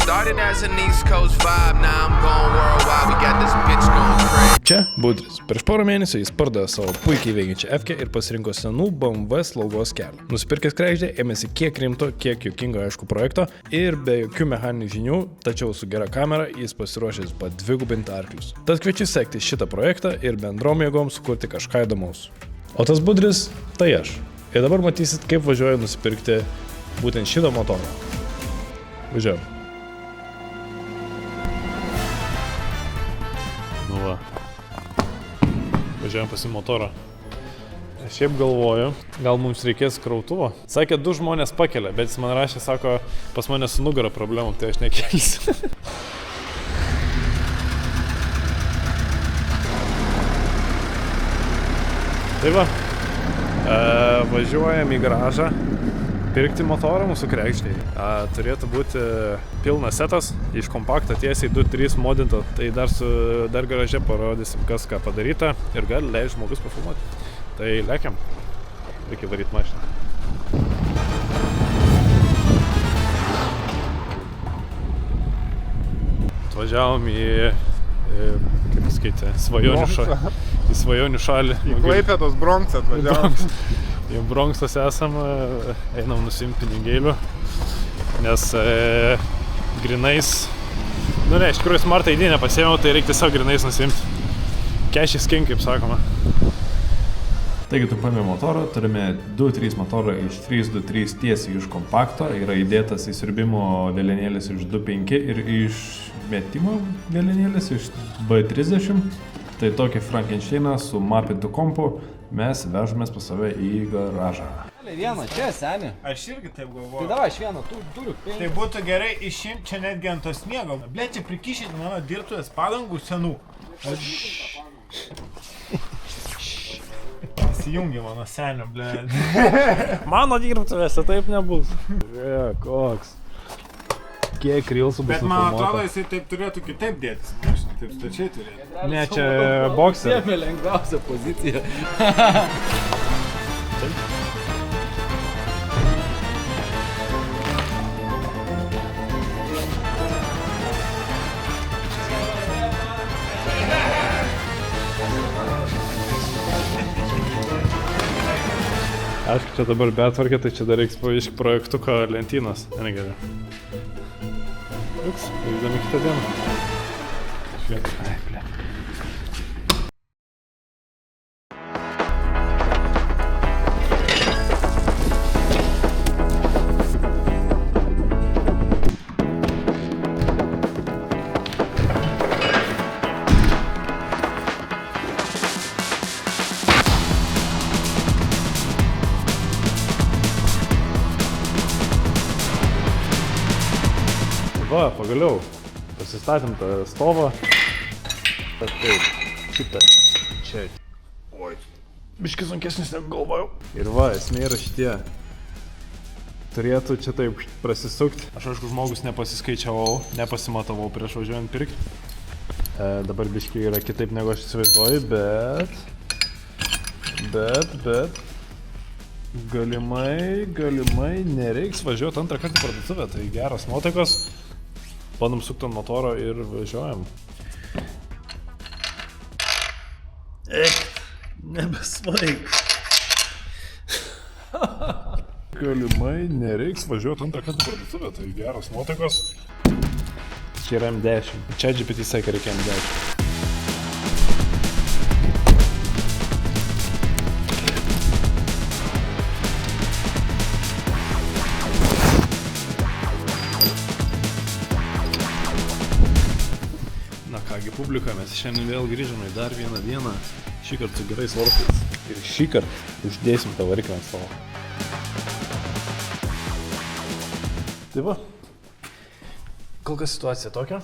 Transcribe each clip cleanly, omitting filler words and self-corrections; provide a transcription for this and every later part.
Started as an East Coast vibe, now I'm going worldwide. We got this bitch going crazy. Čia Budris. Prieš porą mėnesių jis pardavė savo puikiai veikiančią F-kę ir pasirinko senų BMW slaugos kelią. Nusipirkęs kregždę, ėmėsi kiek rimto, kiek juokingo aišku projekto ir be jokių mechaninių žinių, tačiau su gera kamera jis pasiruošęs padvigubinti arklius. Tad kviečiu sekti šitą projektą ir bendrom jėgom sukurti kažką įdomaus. O tas Budris - tai aš. Ir dabar matysit, kaip važiuoju nusipirkti būtent šitą motorą. Važiuojam. Nu va. Važiuojam pasi motorą. Šiaip galvoju, gal mums reikės krautuvo. Sakė, 2 žmonės pakelia, bet jis man rašė, sako, pas mane su nugara problemų, tai aš nekelsiu. Tai va, važiuojam į garažą pirkti motorą mūsų kregždei. Turėtų būti pilnas setas, iš kompakto tiesiai 2.3 modinto, tai dar garaže parodysim, kas ką padaryta ir gali leis žmogus pafilmuoti. Tai lekiam, reikia varyti mašiną. Atvažiavom į kaip pasakyti, svajonių šalį. Į Klaipėdos Bronxą atvažiavom. Į Bronxas esam, einam nusimti pinigėlių, nes grinais, iš tikrųjų Smart ID nepasiėmiau, tai reikia tiesiog grinais nusimti. Cash is king, kaip sakoma. Taigi trumpame motorą, turime 2.3 motorą iš 3.2.3 tiesiai iš kompakto, yra įdėtas įsiurbimo dėlenėlis iš 2.5 ir iš metimo dėlenėlis iš B30. Tai tokį Frankensteiną su mapintu kompu mes vežamės pas save į garažą. Vieną čia, seni. Aš irgi taip galvoju. Tai davai, aš vieną turiu. Tai būtų gerai išimti čia netgi ant to sniego. Ble, čia prikišit mano dirbtuvės padangų senų. Įsijungi mano senio, ble. Mano dirbtuvėse taip nebus. Koks. Kiek rilsų bus nufilmuota. Bet man atrodo, jisai taip turėtų kitaip dėtis. Taip stačiai turėtų. Ne, čia bokser. Jėmė lengviausia pozicija. Aišku, čia dabar betvarkė, tai čia dar reiks iš projektuko lentynos. Negerai. Liuks, įdami kitą dieną. Švietą. Va, pagaliau, pasistatėm tą stovą. Taip, šitą, čia. Oi, biški sunkesnis negu galvojau. Ir va, esmė yra šitie. Turėtų čia taip prasisukti. Aš aišku, žmogus nepasiskaičiavau, nepasimatavau prieš važiuojant pirkti. Dabar biški yra kitaip negu aš įsivaizduoju, bet galimai nereiks važiuoti antrą kartą į parduotuvę, tai geras nuotaikos. Bandom sukti ant motoro ir važiuojam. Nebesvaik. Galimai nereiks važiuoti antrą kartą į parduotuvę, tai geras nuotaikos. Čia yra M10. Čia GPT sakė, reikia M10. Publika, mes šiandien vėl grįžome į dar vieną dieną, šįkart su gerais vartais. Ir šįkart uždėsim tą variklį ant stalo. Tai va, kol kas situacija tokia.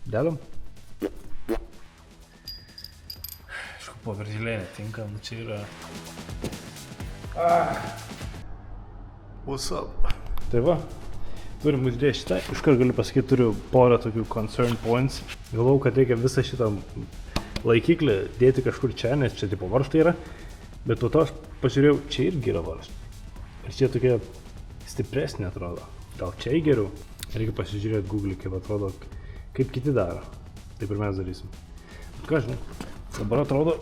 Dedam. Aišku, paveržėlė netinka, nu čia yra... What's up? Tai va. Turim uždėti šitą, iškart galiu pasakyti, turiu porą tokių concern points. Galvau, kad reikia visą šitą laikiklį dėti kažkur čia, nes čia tipo varžtai yra. Bet po to aš pažiūrėjau, čia irgi yra varžtai. Ir čia tokie stipresnė atrodo. Gal čia geriau. Reikia pasižiūrėti Google, kaip atrodo, kaip kiti daro. Taip ir mes darysim. Bet ką žinai, dabar atrodo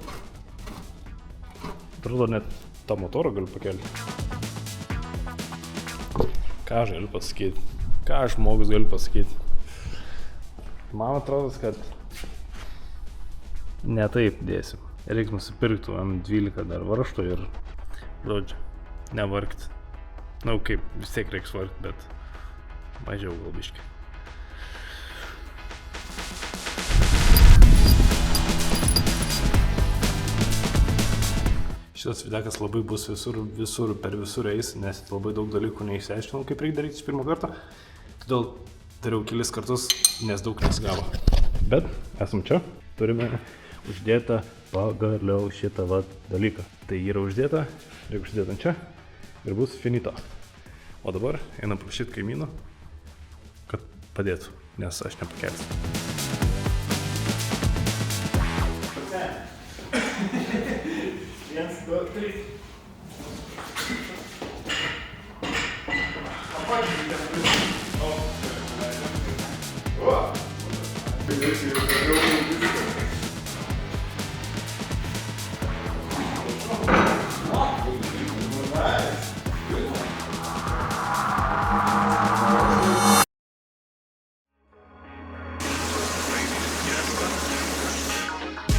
net tą motorą galiu pakelti. Ką aš galiu pasakyti? Ką žmogus galiu pasakyti? Man atrodo, kad ne taip dėsim. Reikia nusipirkti M12 dar varžtų ir, žodžiu, nevargti. Na, kaip, vis tiek reiks vargti, bet mažiau gal biškai. Šitas videkas labai bus per visur eis, nes labai daug dalykų neišsiaiškinau, kaip reikia daryti iš pirmo karto. Todėl dariau kelis kartus, nes daug nesigavo. Bet esam čia, turime uždėtą pagaliau šitą dalyką. Tai yra uždėta, reikia uždėti ant čia ir bus finito. O dabar einam prašyti kaimynų, kad padėtų, nes aš nepakelsiu. Viens, du, trys.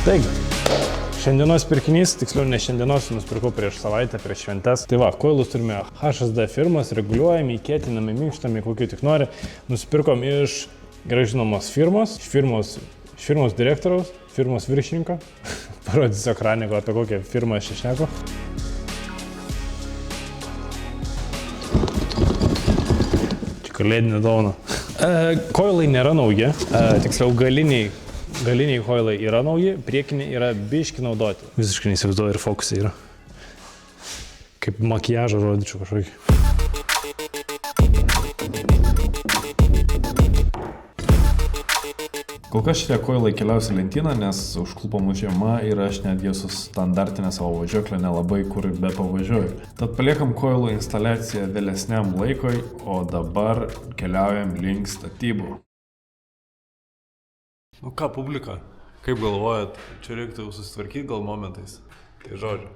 Taigi, šiandienos pirkinys, tiksliau ne šiandienos, nusipirkau prieš savaitę, prieš šventes. Tai va, koilus turime HSD firmos, reguliuojami, įkėtinami, minkštami, kokių tik nori. Nusipirkom iš gerai žinomos firmos, iš firmos direktoriaus, firmos viršininko. Parodysiu ekrane, apie kokią firmą aš šneku. Čia kalėdinė dovana. Koilai nėra nauji, tiksliau galiniai koilai yra nauji, priekiniai yra biški naudoti. Visiškai neįsivaizduoju ir fokusai yra. Kaip makiažą rodyčiau kažkokį. Kol kas šitie koilai keliausi lentyną, nes užklupo mūsų žiema ir aš netgi su standartinė savo važiuoklė nelabai kur be pavažiuoju. Tad paliekam koilų instaliaciją vėlesniam laikui, o dabar keliaujam link statybų. Nu ką, publika, kaip galvojat, čia reiktų susitvarkyti gal momentais? Tai žodžiu,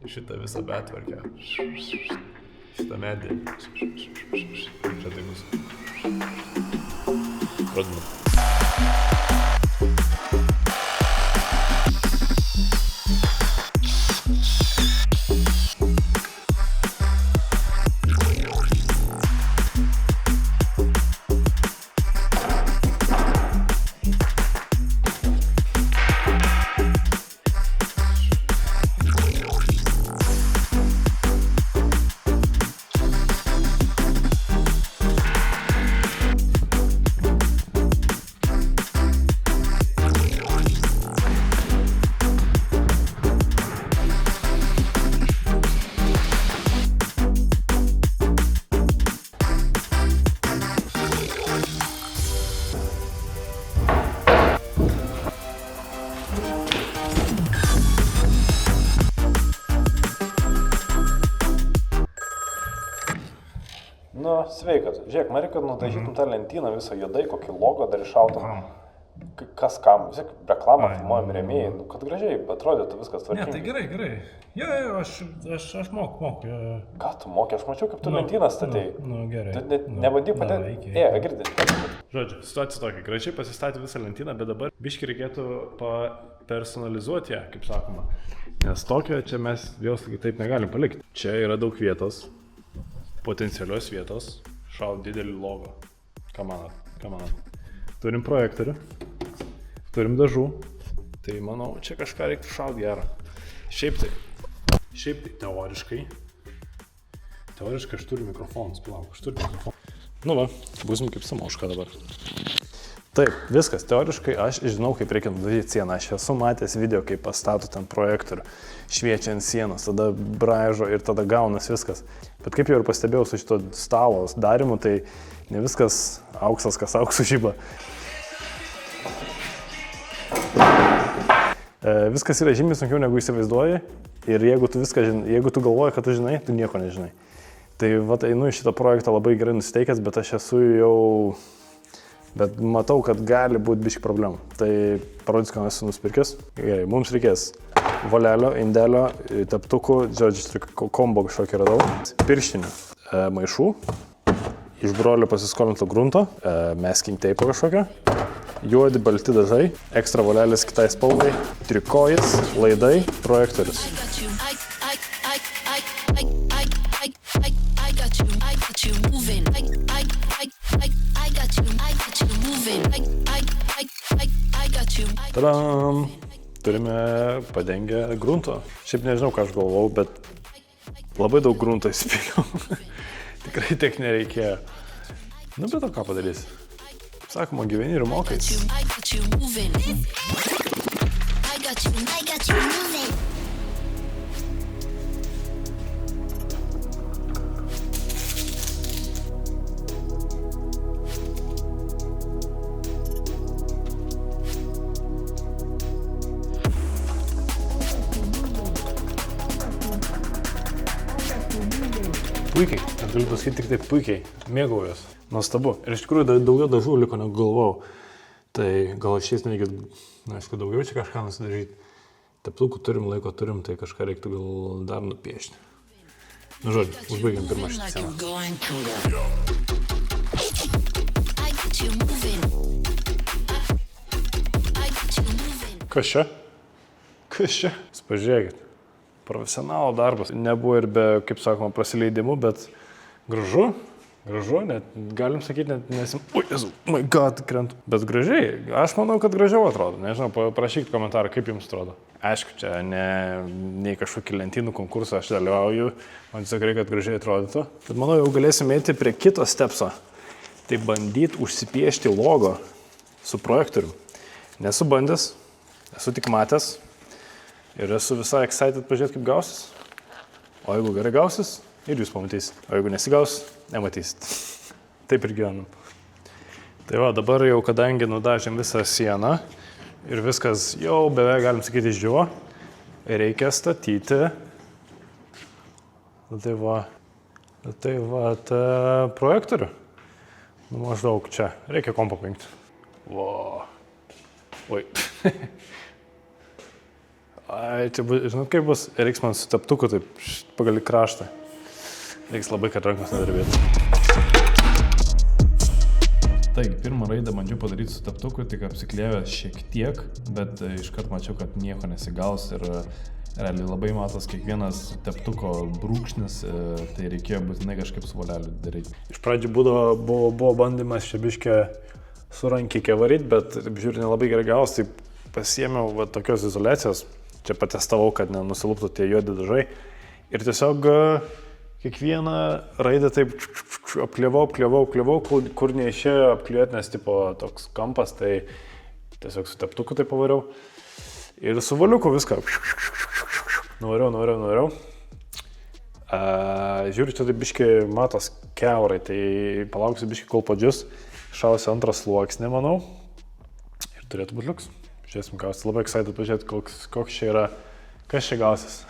šitą visą betvarkę, šitą medį, čia tai bus. Pradame. Nu, sveikas. Žiūrėk, man reikia, kad nudažytum tą lentyną visą juodai, kokį logo dar iššautum. Kas kam, vis tiek reklamą filmuojam rėmėjai, nu, kad gražiai atrodytų viskas tvarkingai. Ne, tai gerai. Jo, aš moku. Ką tu moki? Aš mačiau, kaip tu lentyną statėjai. Nu, gerai. Tu nebandyk padėti. Girdi. Žodžiu, situacija tokia. Gražiai pasistatė visą lentyną, bet dabar biški reikėtų personalizuoti ją, kaip sakoma. Nes tokią čia mes jos taip negalim palikti. Čia yra daug vietos. Potencialios vietos, šaut didelį logą. Ką manat? Turim projektorių, turim dažų, tai manau, čia kažką reiktų šaut gerą. Šiaip tai teoriškai aš turiu mikrofonus, Nu va, būsim kaip Samauška dabar. Taip, viskas, teoriškai aš žinau, kaip reikia nudažyti sieną. Aš esu matęs video, kaip pastato ten projektorių, šviečia ant sienos, tada braižo ir tada gaunas viskas. Bet kaip jau ir pastebėjau su šito stalo darimu, tai ne viskas auksas, kas auksų žyba. Viskas yra žymiai sunkiau negu įsivaizduoji ir jeigu tu galvoji, kad tu žinai, tu nieko nežinai. Tai vat einu į šitą projektą labai gerai nusiteikęs, bet aš esu jau... Bet matau, kad gali būti biški problemų. Tai parodys, ką esu nusipirkęs. Gerai, mums reikės volelio, indelio, teptukų, žodžiu, kombo kažkokį radau. Pirštinių, maišų, iš brolio pasiskolinto grunto, masking tape kažkokio, juodi balti dažai, ekstra volelis kitai spalvai, trikojas, laidai, projektorius. Tadam! Turime padengę grunto. Šiaip nežinau, ką aš galvau, bet labai daug grunto įsipiliau. Tikrai tiek nereikėjo. Nu, bet o ką padarys? Sakoma, gyveni ir mokais. Puikiai, aš galiu pasakyti tik taip puikiai, mėgaujuos, nuostabu. Ir iš tikrųjų daugiau dažų liko negu galvojau. Tai gal šiais nereikės, aišku, daugiau čia kažką nusidažyti. Teptukų turim, laiko turim, tai kažką reiktų gal dar nupiešti. Nu žodžiu, užbaigiam pirmą šitą sceną. Kas čia? Kas čia? Pažiūrėkit. Profesionalo darbas. Nebuvo ir be, kaip sakoma, prasileidimų, bet gražu, net galim sakyti, net nesim... Ui, Jezu, my god, krentu. Bet gražiai, aš manau, kad gražiau atrodo. Nežinau, parašykit komentarą, kaip jums atrodo. Aišku, čia ne kažkokį lentynų konkursą aš dalyvauju, man tiesiog reikia, kad gražiai atrodytų. Bet manau, jau galėsim eiti prie kito stepso. Tai bandyti užsipiešti logo su projektorium. Nesu bandęs, esu tik matęs. Ir esu visai excited pažiūrėti, kaip gausis. O jeigu gerai gausis, ir jūs pamatysit. O jeigu nesigaus, nematysit. Taip ir gyvenam. Tai va, dabar jau, kadangi nudažėm visą sieną ir viskas jau beveik, galim sakyti, išdžiuvo, reikia statyti. Tai va, projektorių. Nu, maždaug čia. Reikia kompą paimti. Vo. Oi. Ai, čia bus, žinot, kaip bus, reiks man su teptuku, taip, pagal į kraštą. Reiks labai, kad rankos nedarbėtų. Taigi, pirmą raidę bandžiau padaryti su teptuku, tik apsiklievęs šiek tiek, bet iškart mačiau, kad nieko nesigaus ir realiai labai matos kiekvienas teptuko brūkšnis, tai reikėjo būtinai kažkaip su voleliu daryti. Iš pradžių buvo bandymas čia biškę su rankikė varyti, bet žiūrėjau, nelabai gerai gaus, tai pasiėmiau va, tokios izoliacijos. Čia patestavau, kad nenusiluptų tie juodi dažai. Ir tiesiog kiekvieną raidę taip apkliavau, kur neišėjo apkliuoti, nes tipo toks kampas, tai tiesiog su teptuku tai pavariau. Ir su valiuku viską. Nuvariau. Žiūriu, čia tai biški matos kiaurai, tai palauksiu biški, kol padžius. Šausiu antras sluoksnį, manau. Ir turėtų būti liuks. Žiūrėsim, gausis. Labai excited pažiūrėti, koks čia yra, kas čia gausis.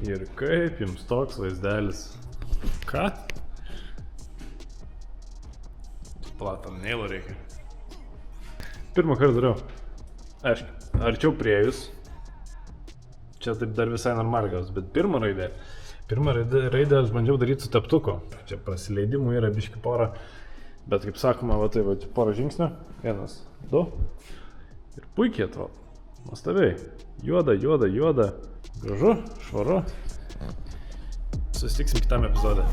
Ir kaip jums toks vaizdelis? Ką? Platam neilo reikia. Pirmą kartą dariau. Aišku, arčiau priejus. Čia taip dar visai normaliai gaus, bet pirmą raidę aš bandžiau daryti su teptuku. Čia prasileidimų yra biški porą, bet kaip sakoma, va tai va, porą žingsnių. 1, 2. Ir puikiai atrodo. Nuostabiai. Juoda. Gražu, švaru. Susitiksim kitame epizode.